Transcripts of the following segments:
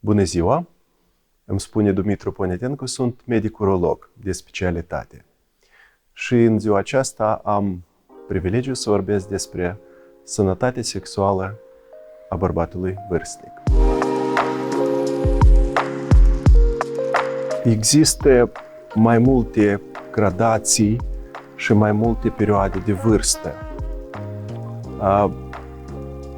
Bună ziua! Îmi spune Dumitru Ponetencu, sunt medic urolog de specialitate. Și în ziua aceasta am privilegiul să vorbesc despre sănătatea sexuală a bărbatului vârstnic. Există mai multe gradații și mai multe perioade de vârstă.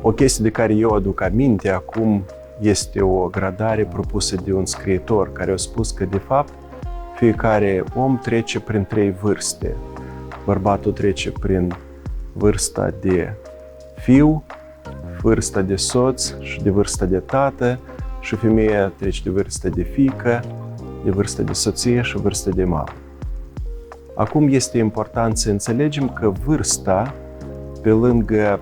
O chestie de care eu aduc aminte acum este o gradare propusă de un scriitor care a spus că, de fapt, fiecare om trece prin 3 vârste. Bărbatul trece prin vârsta de fiu, vârsta de soț și de vârsta de tată, și femeia trece de vârsta de fiică, de vârsta de soție și vârsta de mamă. Acum este important să înțelegem că vârsta, pe lângă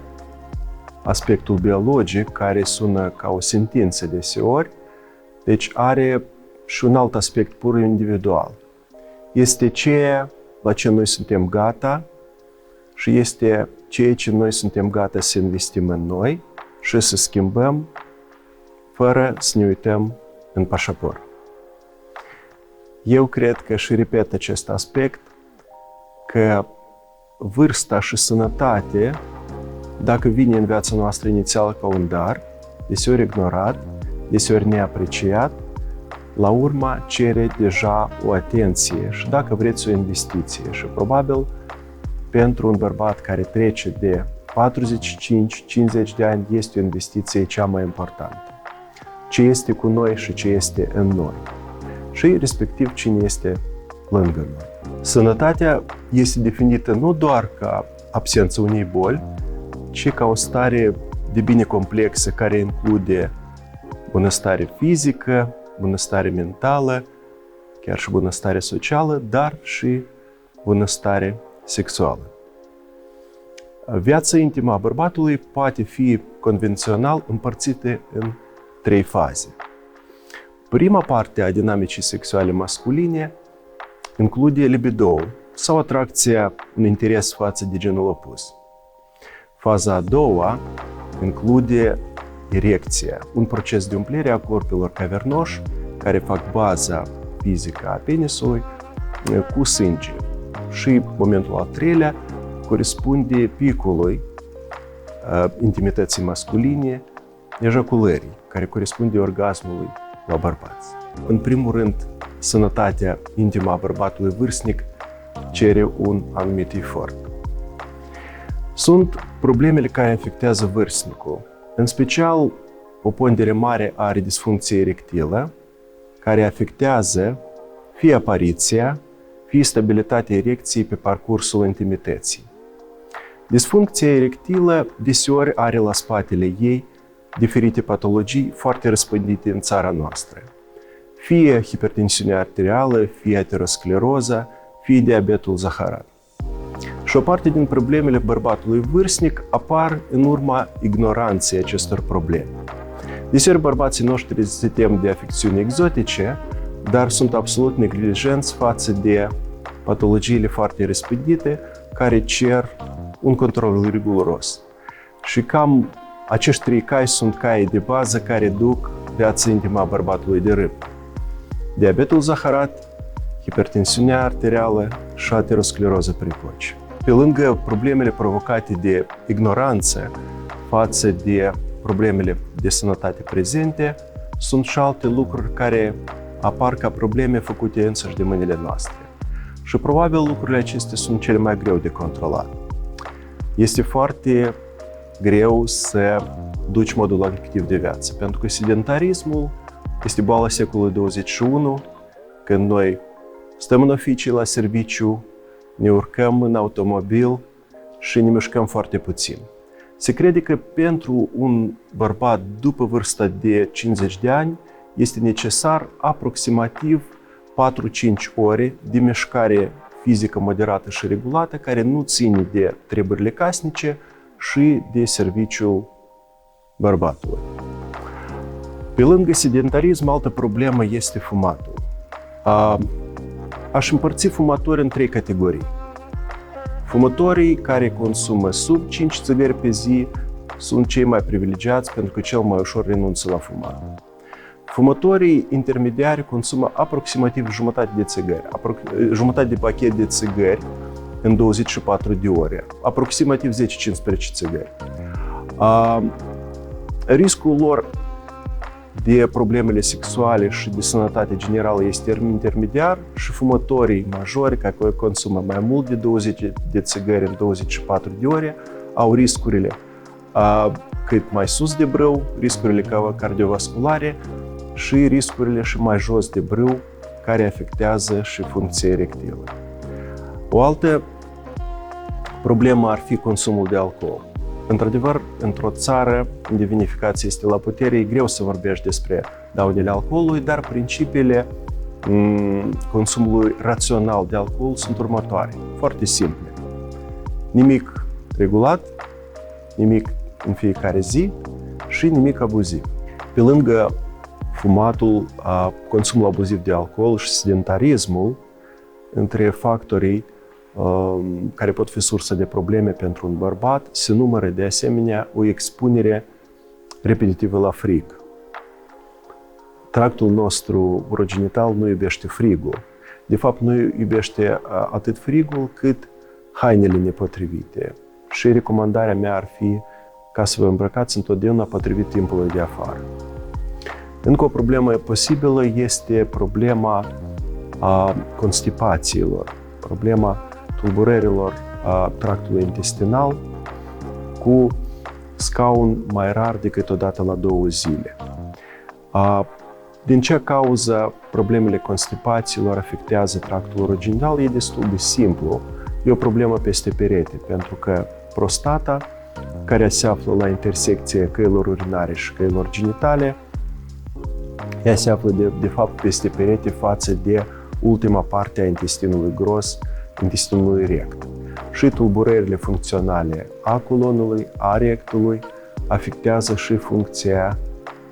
aspectul biologic, care sună ca o sentință deseori, deci are și un alt aspect pur individual. Este ceea la ce noi suntem gata și este ceea ce noi suntem gata să investim în noi și să schimbăm fără să ne uităm în pașaport. Eu cred că, și repet acest aspect, că vârsta și sănătate, dacă vine în viața noastră inițial ca un dar, deseori ignorat, deseori neapreciat, la urmă cere deja o atenție și, dacă vreți, o investiție. Și probabil pentru un bărbat care trece de 45-50 de ani este o investiție cea mai importantă. Ce este cu noi și ce este în noi. Și respectiv cine este lângă noi. Sănătatea este definită nu doar ca absența unei boli, ci ca o stare de bine complexă care include bunăstare fizică, bunăstare mentală, chiar și bunăstare socială, dar și bunăstare sexuală. Viața intimă a bărbatului poate fi convențional împărțită în 3 faze. Prima parte a dinamicii sexuale masculine include libido-ul sau atracția, un interes față de genul opus. Faza a doua include erecția, un proces de umplere a corpilor cavernoși care fac baza fizică a penisului cu sânge. Și momentul al treilea corespunde picului intimității masculine, ejaculării, care corespunde orgasmului la bărbați. În primul rând, sănătatea intimă a bărbatului vârstnic cere un anumit efort. Sunt problemele care afectează vârstnicul, în special o pondere mare are disfuncție erectilă, care afectează fie apariția, fie stabilitatea erecției pe parcursul intimității. Disfuncția erectilă deseori are la spatele ei diferite patologii foarte răspândite în țara noastră, fie hipertensiunea arterială, fie ateroscleroza, fie diabetul zaharat. Și o parte din problemele bărbatului vârstnic apar în urma ignoranței acestor probleme. Deseori bărbații noștri se tem de afecțiuni exotice, dar sunt absolut neglijenți față de patologiile foarte răspândite care cer un control riguros. Și cam acești 3 cai sunt caii de bază care duc viața intimă a bărbatului de rând. Diabetul zaharat, hipertensiunea arterială și ateroscleroză precoce. Pe lângă problemele provocate de ignoranță față de problemele de sănătate prezente, sunt și alte lucruri care apar ca probleme făcute însăși de mâinile noastre. Și probabil lucrurile acestea sunt cele mai greu de controlat. Este foarte greu să duci modul activ de viață, pentru că sedentarismul este boala secolului 21, când noi stăm în oficii la serviciu, ne urcăm în automobil și ne mișcăm foarte puțin. Se crede că pentru un bărbat după vârsta de 50 de ani este necesar aproximativ 4-5 ore de mișcare fizică moderată și regulată, care nu ține de treburile casnice și de serviciul bărbatului. Pe lângă sedentarism, altă problemă este fumatul. Aș împărți fumătorii în 3 categorii. Fumătorii care consumă sub 5 țigări pe zi sunt cei mai privilegiați pentru că cel mai ușor renunță la fumat. Fumătorii intermediari consumă aproximativ jumătate de pachet de țigări în 24 de ore, aproximativ 10-15 țigări. Riscul lor de problemele sexuale și de sănătate generală este intermediar și fumătorii majori, care consumă mai mult de 20 de țigări în 24 de ore, au riscurile cât mai sus de brâu, riscurile cardiovasculare și riscurile și mai jos de brâu, care afectează și funcția erectilă. O altă problemă ar fi consumul de alcool. Într-adevăr, într-o țară unde vinificația este la putere, e greu să vorbești despre daunele alcoolului, dar principiile consumului rațional de alcool sunt următoare, foarte simple. Nimic regulat, nimic în fiecare zi și nimic abuziv. Pe lângă fumatul, consumul abuziv de alcool și sedentarismul, între factorii care pot fi sursă de probleme pentru un bărbat, se numără de asemenea o expunere repetitivă la frig. Tractul nostru urogenital nu iubește frigul. De fapt, nu iubește atât frigul cât hainele nepotrivite. Și recomandarea mea ar fi ca să vă îmbrăcați întotdeauna potrivit timpului de afară. Încă o problemă posibilă este problema constipațiilor, problema tulburărilor tractului intestinal cu scaun mai rar decât o dată la 2 zile. Din ce cauză problemele constipațiilor afectează tractul urogenital? E destul de simplu. E o problemă peste perete, pentru că prostata, care se află la intersecția căilor urinare și căilor genitale, ea se află de fapt peste perete față de ultima parte a intestinului gros, intestinului rect. Și tulburările funcționale a colonului, a rectului, afectează și funcția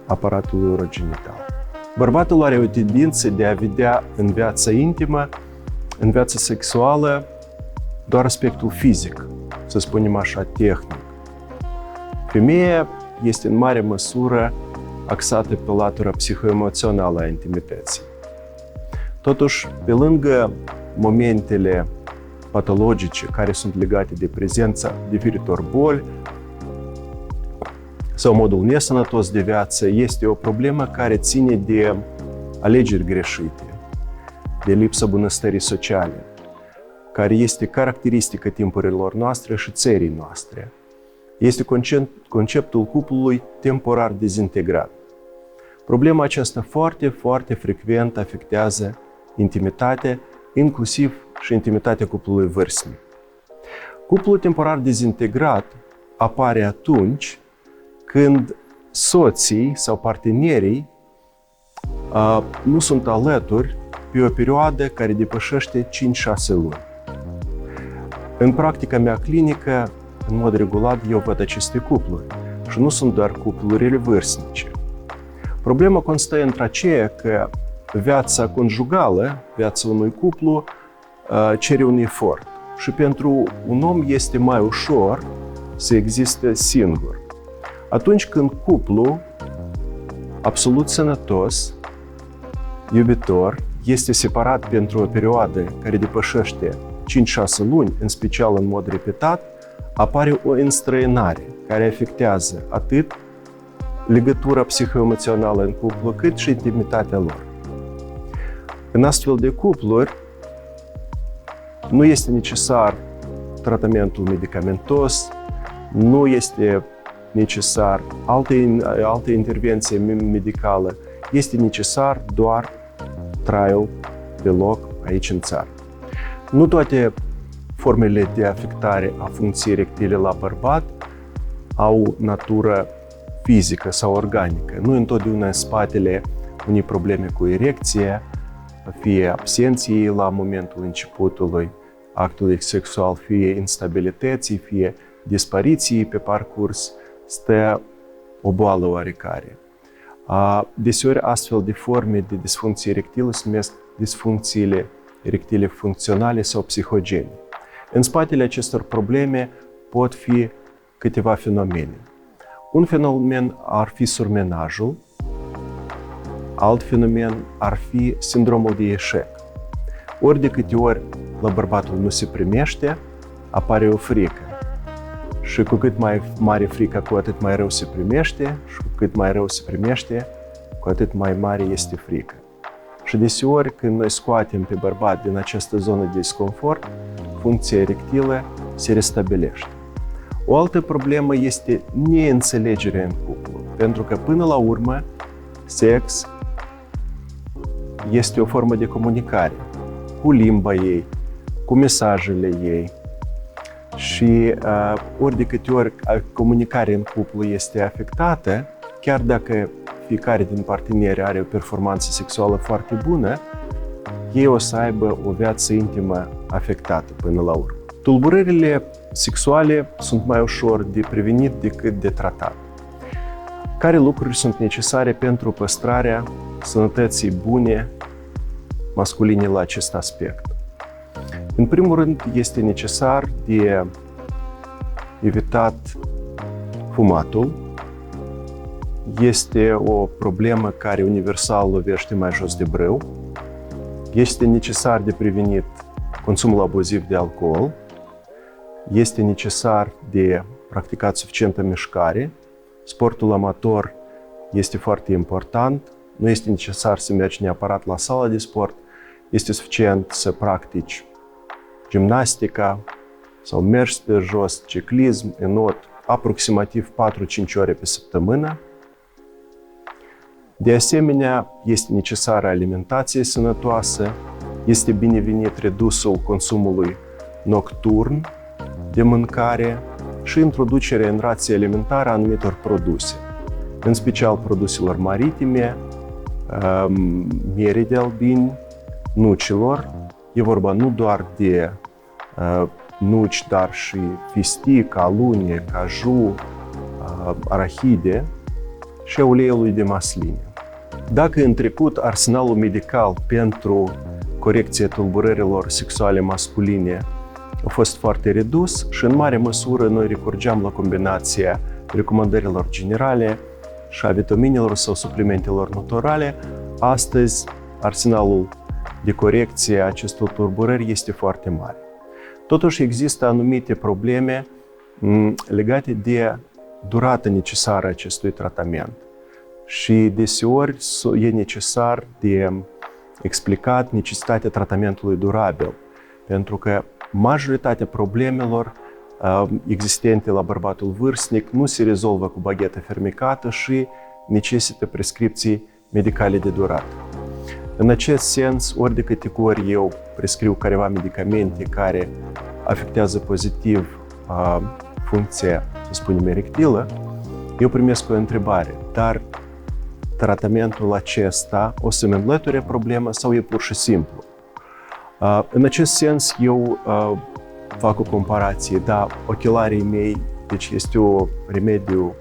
aparatului urogenital. Bărbatul are o tendință de a vedea în viața intimă, în viața sexuală, doar aspectul fizic, să spunem așa, tehnic. Femeia este în mare măsură axată pe latura psihoemoțională a intimității. Totuși, pe lângă momentele patologice care sunt legate de prezența diferitor boli sau modul nesănătos de viață, este o problemă care ține de alegeri greșite, de lipsa bunăstării sociale, care este caracteristică timpurilor noastre și țării noastre. Este conceptul cuplului temporar dezintegrat. Problema aceasta foarte, foarte frecvent afectează intimitatea, inclusiv și intimitatea cuplului vârstnic. Cuplul temporar dezintegrat apare atunci când soții sau partenerii nu sunt alături pe o perioadă care depășește 5-6 luni. În practica mea clinică, în mod regulat, eu văd aceste cupluri și nu sunt doar cuplurile vârstnice. Problema constă într-aceea că viața conjugală, viața unui cuplu, cere un efort și pentru un om este mai ușor să existe singur. Atunci când cuplu absolut sănătos, iubitor, este separat pentru o perioadă care depășește 5-6 luni, în special în mod repetat, apare o înstrăinare care afectează atât legătura psihoemoțională în cuplu, cât și intimitatea lor. În astfel de cupluri, nu este necesar tratamentul medicamentos, nu este necesar alte intervenție medicală, este necesar doar traiul pe loc aici în țară. Nu toate formele de afectare a funcției erectile la bărbat au natură fizică sau organică. Nu întotdeauna în spatele unei probleme cu erecție, fie absenții la momentul începutului actului sexual, fie instabilității, fie dispariției pe parcurs, stă o boală oarecare. Deseori astfel de forme de disfuncție erectilă se numesc disfuncțiile erectile funcționale sau psihogene. În spatele acestor probleme pot fi câteva fenomene. Un fenomen ar fi surmenajul, Alt fenomen ar fi sindromul de eșec. Ori de câte ori la bărbatul nu se primește, apare o frică. Și cu cât mai mare frica, cu atât mai rău se primește, și cu cât mai rău se primește, cu atât mai mare este frică. Și deseori, când noi scoatem pe bărbat din această zonă de disconfort, funcția erectilă se restabilește. O altă problemă este neînțelegerea în cuplu, pentru că până la urmă, sex este o formă de comunicare cu limba ei, cu mesajele ei. Și ori de câte ori comunicarea în cuplu este afectată, chiar dacă fiecare din parteneri are o performanță sexuală foarte bună, ei o să aibă o viață intimă afectată până la urmă. Tulburările sexuale sunt mai ușor de prevenit decât de tratat. Care lucruri sunt necesare pentru păstrarea sănătății bune masculine la acest aspect? În primul rând, este necesar de evitat fumatul. Este o problemă care universal lovește mai jos de brâu. Este necesar de prevenit consumul abuziv de alcool. Este necesar de practicat suficientă mișcare. Sportul amator este foarte important. Nu este necesar să mergi neapărat la sala de sport. Este suficient să practici gimnastica sau mers pe jos, ciclism, înot, aproximativ 4-5 ore pe săptămână. De asemenea, este necesară alimentație sănătoasă, este binevenit redusul consumului nocturn de mâncare și introducerea în rație alimentară a anumitor produse, în special produselor maritime, mierii de albini, nucilor. E vorba nu doar de nuci, dar și fistic, alunie, caju, arahide și a uleiului de măsline. Dacă în trecut arsenalul medical pentru corecția tulburărilor sexuale masculine a fost foarte redus și în mare măsură noi recurgeam la combinația recomandărilor generale și a vitaminelor sau suplimentelor naturale, astăzi arsenalul de corecție a acestor tulburări este foarte mare. Totuși există anumite probleme legate de durata necesară a acestui tratament și deseori e necesar de explicat necesitatea tratamentului durabil, pentru că majoritatea problemelor existente la bărbatul vârstnic nu se rezolvă cu baghetă fermecată și necesită prescripții medicale de durată. În acest sens, ori de câte ori eu prescriu careva medicamente care afectează pozitiv funcția, să spunem, erectilă, eu primesc o întrebare, dar tratamentul acesta o să-mi înlăture problema sau e pur și simplu? În acest sens, eu fac o comparație, da, ochelarii mei, deci este un remediu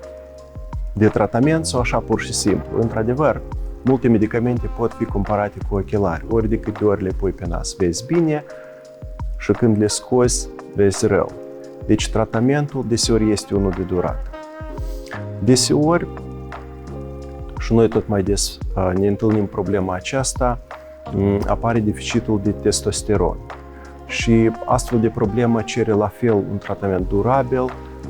de tratament sau așa pur și simplu? Într-adevăr, multe medicamente pot fi comparate cu ochelari. Ori de câte ori le pui pe nas, vezi bine și când le scoți, vezi rău. Deci tratamentul deseori este unul de durată. Deseori, și noi tot mai des ne întâlnim problema aceasta, apare deficitul de testosteron. Și astfel de problemă cere la fel un tratament durabil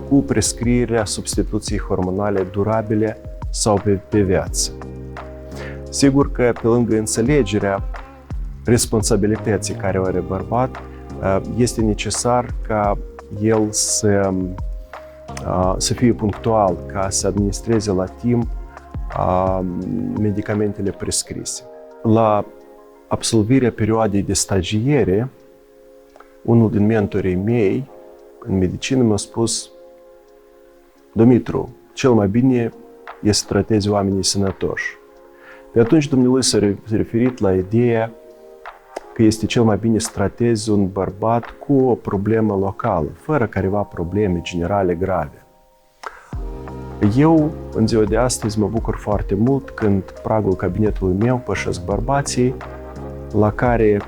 cu prescrierea substituției hormonale durabile sau pe viață. Sigur că pe lângă înțelegerea responsabilității care o are bărbat, este necesar ca el să fie punctual, ca să administreze la timp medicamentele prescrise. La absolvirea perioadei de stagiere, unul din mentorii mei în medicină mi-a spus: Dumitru, cel mai bine e să tratezi oamenii sănătoși. Pe atunci dumnealui s-a referit la ideea că este cel mai bine să tratezi un bărbat cu o problemă locală, fără careva probleme generale grave. Eu, în ziua de astăzi, mă bucur foarte mult când pragul cabinetului meu pășesc bărbații la care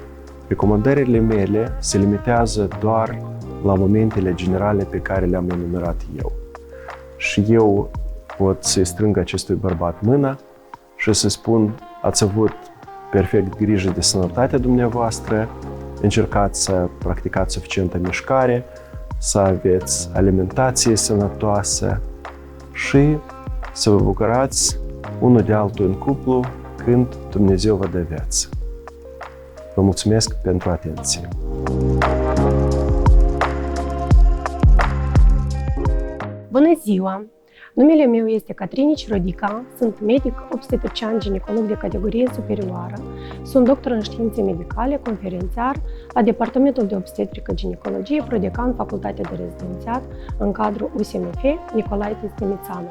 recomandările mele se limitează doar la momentele generale pe care le-am enumerat eu. Și eu pot să-i strâng acestui bărbat mâna și să spun: ați avut perfect grijă de sănătatea dumneavoastră, încercați să practicați suficientă mișcare, să aveți alimentație sănătoasă și să vă bucurați unul de altul în cuplu când Dumnezeu vă dă viață. Vă mulțumesc pentru atenție! Bună ziua! Numele meu este Catrinici Rodica, sunt medic obstetrician ginecolog de categorie superioară, sunt doctor în științe medicale, conferențiar la Departamentul de Obstetrică Ginecologie, prodecan Facultatea de Rezidențiat în cadrul USMF Nicolae Timițanu.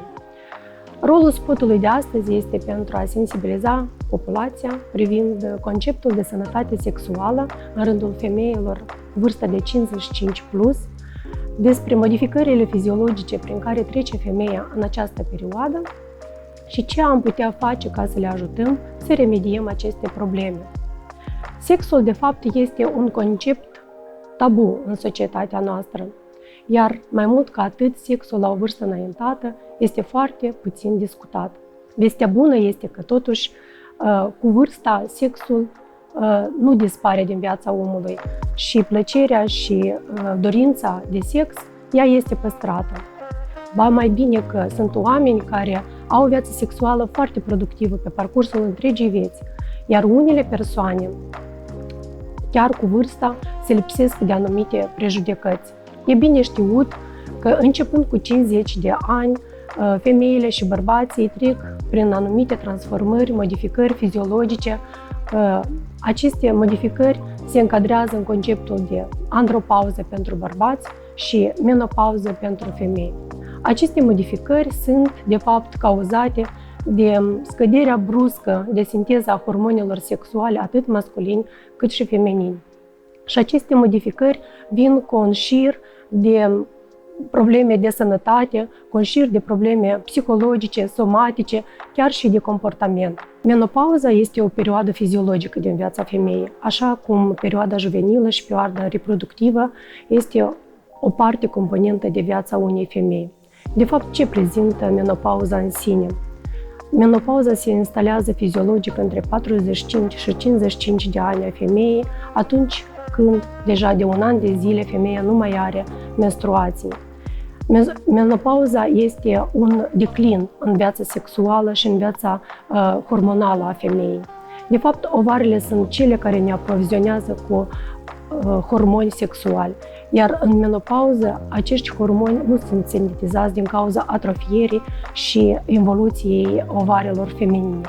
Rolul spotului de astăzi este pentru a sensibiliza populația privind conceptul de sănătate sexuală în rândul femeilor vârsta de 55+, despre modificările fiziologice prin care trece femeia în această perioadă și ce am putea face ca să le ajutăm să remediem aceste probleme. Sexul, de fapt, este un concept tabu în societatea noastră, iar mai mult ca atât, sexul la o vârstă înaintată este foarte puțin discutat. Vestea bună este că, totuși, cu vârsta, sexul nu dispare din viața omului și plăcerea și dorința de sex, ea este păstrată. Ba mai bine că sunt oameni care au o viață sexuală foarte productivă pe parcursul întregii vieți, iar unele persoane, chiar cu vârsta, se lipsesc de anumite prejudecăți. E bine știut că începând cu 50 de ani, femeile și bărbații trec prin anumite transformări, modificări fiziologice. Aceste modificări se încadrează în conceptul de andropauză pentru bărbați și menopauză pentru femei. Aceste modificări sunt, de fapt, cauzate de scăderea bruscă de sinteză a hormonilor sexuale, atât masculini cât și feminini. Și aceste modificări vin cu un șir de probleme de sănătate, cu un șir de probleme psihologice, somatice, chiar și de comportament. Menopauza este o perioadă fiziologică din viața femeii, așa cum perioada juvenilă și perioada reproductivă este o parte componentă de viața unei femei. De fapt, ce prezintă menopauza în sine? Menopauza se instalează fiziologic între 45 și 55 de ani a femeii, atunci când deja de un an de zile femeia nu mai are menstruații. Menopauza este un declin în viața sexuală și în viața hormonală a femeii. De fapt, ovarele sunt cele care ne aprovizionează cu hormoni sexuali, iar în menopauză acești hormoni nu sunt sintetizați din cauza atrofierii și involuției ovarelor feminine.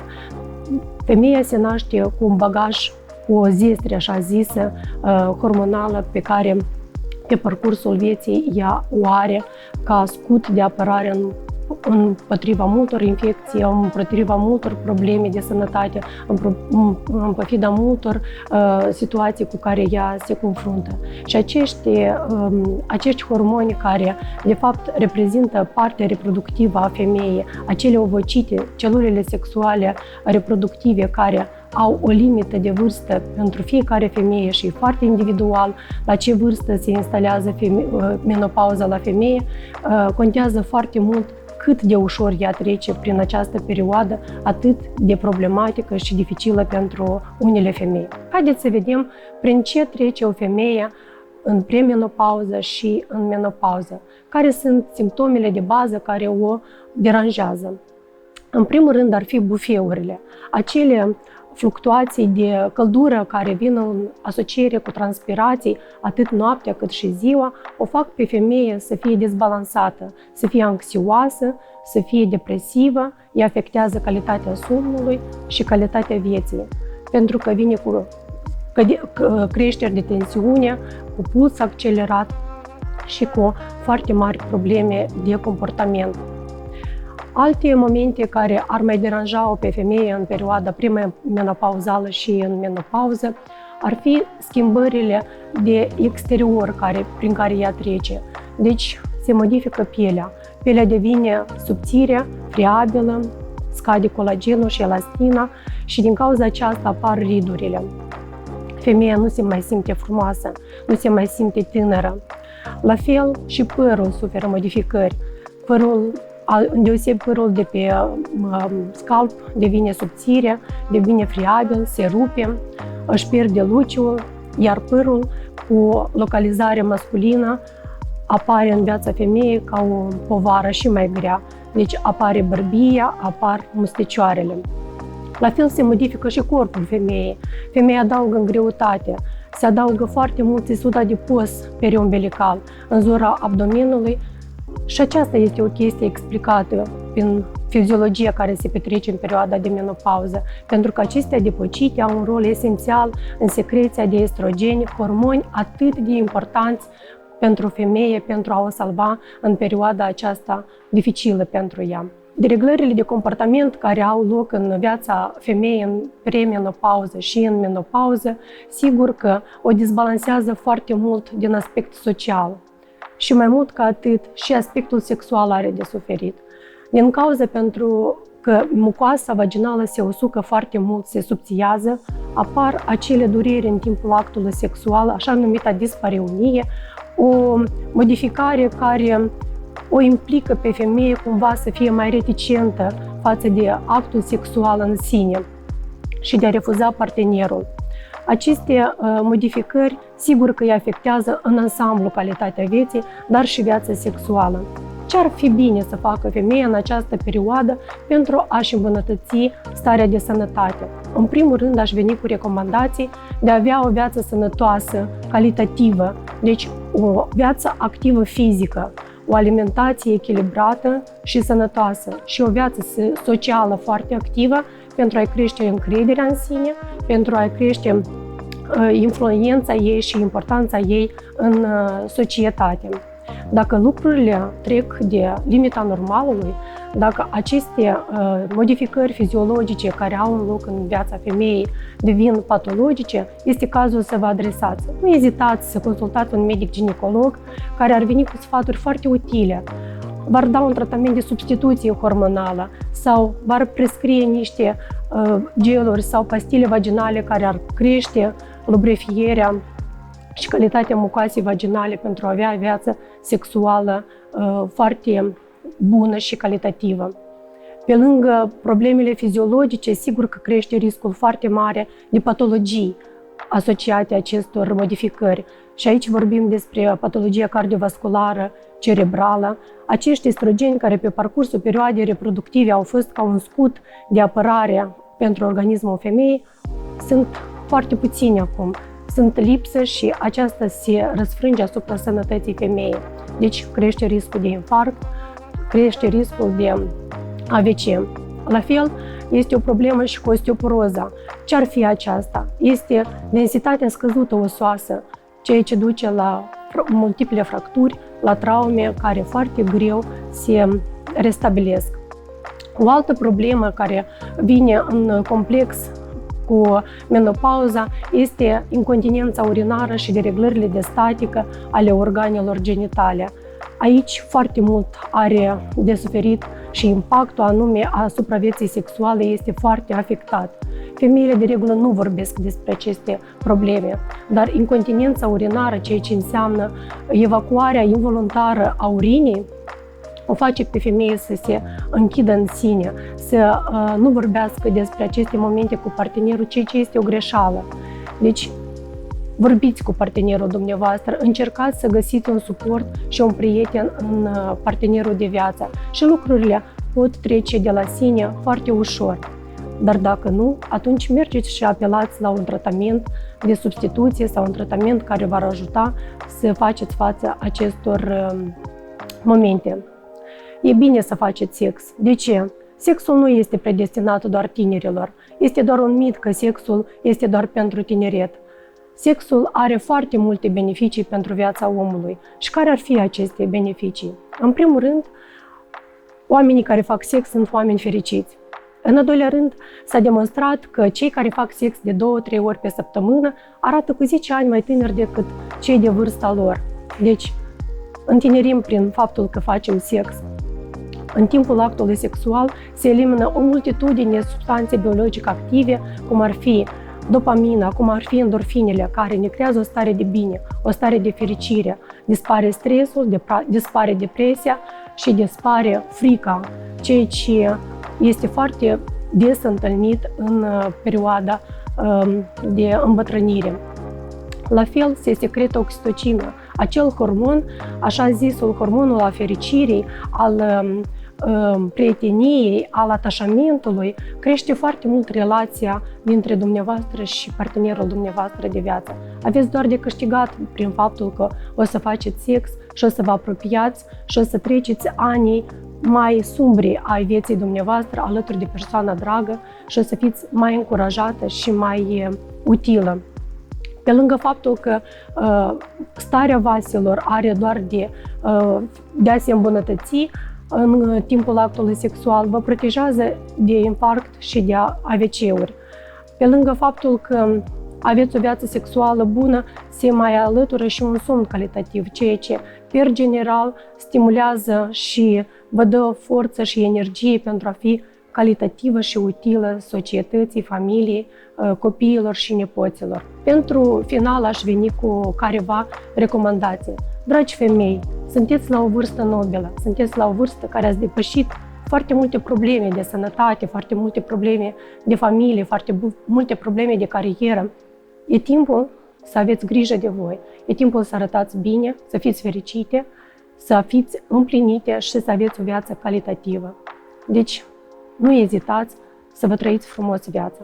Femeia se naște cu un bagaj, cu o zestre, așa zisă, hormonală pe care pe parcursul vieții ea o are ca scut de apărare împotriva multor infecții, împotriva multor probleme de sănătate, împotriva multor situații cu care ea se confruntă. Și acești hormoni care, de fapt, reprezintă partea reproductivă a femeii, acele ovocite, celulele sexuale reproductive care au o limită de vârstă pentru fiecare femeie și foarte individual la ce vârstă se instalează menopauza la femeie, contează foarte mult cât de ușor ea trece prin această perioadă atât de problematică și dificilă pentru unele femei. Haideți să vedem prin ce trece o femeie în premenopauză și în menopauză, care sunt simptomele de bază care o deranjează. În primul rând ar fi bufeurile, acele fluctuații de căldură care vin în asociere cu transpirații, atât noaptea cât și ziua, o fac pe femeie să fie dezbalansată, să fie anxioasă, să fie depresivă, îi afectează calitatea somnului și calitatea vieții, pentru că vine cu creșteri de tensiune, cu puls accelerat și cu foarte mari probleme de comportament. Alte momente care ar mai deranja-o pe femeie în perioada premenopauzală și în menopauză ar fi schimbările de exterior prin care ea trece. Deci se modifică pielea. Pielea devine subțire, friabilă, scade colagenul și elastina și din cauza aceasta apar ridurile. Femeia nu se mai simte frumoasă, nu se mai simte tânără. La fel și părul suferă modificări. Părul îndeosebi părul de pe scalp devine subțire, devine friabil, se rupe, își pierde luciul, iar părul cu localizare masculină apare în viața femeii ca o povară și mai grea. Deci apare bărbia, apar mustecioarele. La fel se modifică și corpul femeii. Femeia adaugă în greutate, se adaugă foarte mult țesut adipos periumbilical în zona abdomenului și aceasta este o chestie explicată prin fiziologia care se petrece în perioada de menopauză, pentru că aceste adipocite au un rol esențial în secreția de estrogeni, hormoni atât de importanți pentru femeie, pentru a o salva în perioada aceasta dificilă pentru ea. Dereglările de comportament care au loc în viața femeii în premenopauză și în menopauză, sigur că o dezbalansează foarte mult din aspect social. Și mai mult ca atât, și aspectul sexual are de suferit. Din cauza pentru că mucoasa vaginală se usucă foarte mult, se subțiază, apar acele dureri în timpul actului sexual, așa numită dispareunie, o modificare care o implică pe femeie cumva să fie mai reticentă față de actul sexual în sine și de a refuza partenerul. Aceste modificări, sigur că îi afectează în ansamblu calitatea vieții, dar și viața sexuală. Ce ar fi bine să facă femeia în această perioadă pentru a-și îmbunătăți starea de sănătate? În primul rând, aș veni cu recomandații de a avea o viață sănătoasă, calitativă, deci o viață activă fizică, o alimentație echilibrată și sănătoasă și o viață socială foarte activă pentru a-i crește încrederea în sine, pentru a-i crește influența ei și importanța ei în societate. Dacă lucrurile trec de limita normalului, dacă aceste modificări fiziologice care au un loc în viața femeii devin patologice, este cazul să vă adresați. Nu ezitați să consultați un medic ginecolog care ar veni cu sfaturi foarte utile. V-ar da un tratament de substituție hormonală sau v-ar prescrie niște geluri sau pastile vaginale care ar crește lubrifierea și calitatea mucoasei vaginale pentru a avea viață sexuală foarte bună și calitativă. Pe lângă problemele fiziologice, sigur că crește riscul foarte mare de patologii asociate acestor modificări. Și aici vorbim despre patologia cardiovasculară, cerebrală. Acești estrogeni care pe parcursul perioadei reproductive au fost ca un scut de apărare pentru organismul femeii, sunt foarte puțini acum. Sunt lipsă și aceasta se răsfrânge asupra sănătății femeii. Deci crește riscul de infarct, crește riscul de AVC. La fel, este o problemă și cu osteoporoza. Ce ar fi aceasta? Este densitatea scăzută osoasă, ceea ce duce la multiple fracturi, la traume care foarte greu se restabilesc. O altă problemă care vine în complex cu menopauza este incontinența urinară și dereglările de statică ale organelor genitale. Aici foarte mult are de suferit și impactul anume asupra vieții sexuale este foarte afectat. Femeile de regulă nu vorbesc despre aceste probleme, dar incontinența urinară, ceea ce înseamnă evacuarea involuntară a urinii, o face pe femeie să se închidă în sine, să nu vorbească despre aceste momente cu partenerul, ceea ce este o greșeală. Deci, vorbiți cu partenerul dumneavoastră, încercați să găsiți un suport și un prieten în partenerul de viață și lucrurile pot trece de la sine foarte ușor. Dar dacă nu, atunci mergeți și apelați la un tratament de substituție sau un tratament care v-ar ajuta să faceți față acestor momente. E bine să faceți sex. De ce? Sexul nu este predestinat doar tinerilor. Este doar un mit că sexul este doar pentru tineret. Sexul are foarte multe beneficii pentru viața omului. Și care ar fi aceste beneficii? În primul rând, oamenii care fac sex sunt oameni fericiți. În al doilea rând, s-a demonstrat că cei care fac sex de 2-3 ori pe săptămână arată cu 10 ani mai tineri decât cei de vârsta lor. Deci, întinerim prin faptul că facem sex. În timpul actului sexual se elimină o multitudine de substanțe biologice active, cum ar fi dopamina, cum ar fi endorfinele, care ne creează o stare de bine, o stare de fericire. Dispare stresul, dispare depresia și dispare frica, ceea ce este foarte des întâlnit în perioada de îmbătrânire. La fel, se secretă oxitocină, acel hormon, așa zisul hormonul al fericirii, al prieteniei, al atașamentului, crește foarte mult relația dintre dumneavoastră și partenerul dumneavoastră de viață. Aveți doar de câștigat prin faptul că o să faceți sex și o să vă apropiați și o să treceți anii mai sumbri ai vieții dumneavoastră alături de persoana dragă și o să fiți mai încurajată și mai utilă. Pe lângă faptul că starea vaselor are doar de a se îmbunătăți în timpul actului sexual, vă protejează de infarct și de AVC-uri. Pe lângă faptul că aveți o viață sexuală bună, se mai alătură și un somn calitativ, ceea ce, per general, stimulează și vă dă forță și energie pentru a fi calitativă și utilă societății, familiei, copiilor și nepoților. Pentru final aș veni cu careva recomandații. Dragi femei, sunteți la o vârstă nobilă, sunteți la o vârstă care ați depășit foarte multe probleme de sănătate, foarte multe probleme de familie, foarte multe probleme de carieră. E timpul să aveți grijă de voi, e timpul să arătați bine, să fiți fericite, să fiți împlinite și să aveți o viață calitativă. Deci, nu ezitați să vă trăiți frumos viața.